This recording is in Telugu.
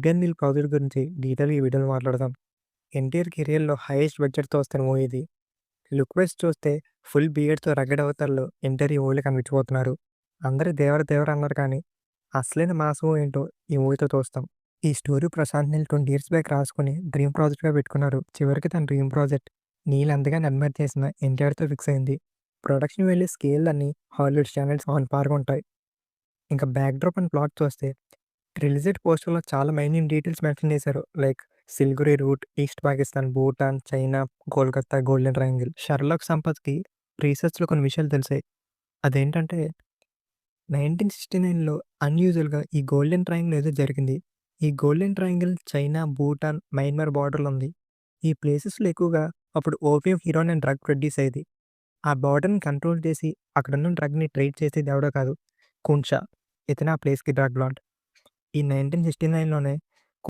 'బిగ్ అండ్ మిల్' ప్రాజెక్ట్ గురించి డీటెయిల్‌గా ఈ వీడియోలో మాట్లాడదాం. ఎన్టీఆర్ కెరియర్‌లో హైయెస్ట్ బడ్జెట్‌తో వస్తున్న మూవీ ఇది. లుక్ వైస్ చూస్తే ఫుల్ బియర్డ్‌తో రగ్గడ్ అవతార్‌లో ఎన్టీఆర్ ఈ మూవీలో కనిపించబోతున్నారు. అందరూ దేవర దేవర అన్నారు కానీ, అసలైన మాసు ఏంటో ఈ మూవీతో చూస్తాం. ఈ story Prashanth Neel 20 years back రాసుకొని డ్రీమ్ ప్రాజెక్ట్‌గా పెట్టుకున్నారు. చివరికి తన డ్రీమ్ ప్రాజెక్ట్ నీల్ ఎంతగానో అడ్మైర్ చేసిన ఎన్టీఆర్‌తో ఫిక్స్ అయింది. ప్రొడక్షన్ వాల్యూ స్కేల్ అన్నీ హాలీవుడ్ స్టాండర్డ్స్ ఆన్ పార్‌గా ఉంటాయి. ఇంకా బ్యాక్‌డ్రాప్ అండ్ ప్లాట్ చూస్తే రిలీజెడ్ పోస్టర్‌లో చాలా మైన్యూట్ డీటెయిల్స్ మెన్షన్ చేశారు. Like Siliguri route, East Pakistan, Bhutan, China, Kolkata, golden triangle. Sherlock సంపత్‌కి రీసెర్చ్‌లో కొన్ని విషయాలు తెలిసాయి. అదేంటంటే 1969లో అన్‌యూజువల్‌గా ఈ గోల్డెన్ ట్రయాంగిల్ ఏదో జరిగింది. ఈ golden triangle China, Bhutan, Myanmar బార్డర్‌లో ఉంది. ఈ ప్లేసెస్‌లో ఎక్కువగా అప్పుడు opium, heroine and drug produce అయ్యేది. ఆ బార్డర్‌ని కంట్రోల్ చేసి అక్కడున్న డ్రగ్‌ని ట్రేడ్ చేసేది ఎవడో కాదు, ఖున్షా. ఇతనే ఆ ప్లేస్‌కి డ్రగ్ లార్డ్. ఈ 1969లోనే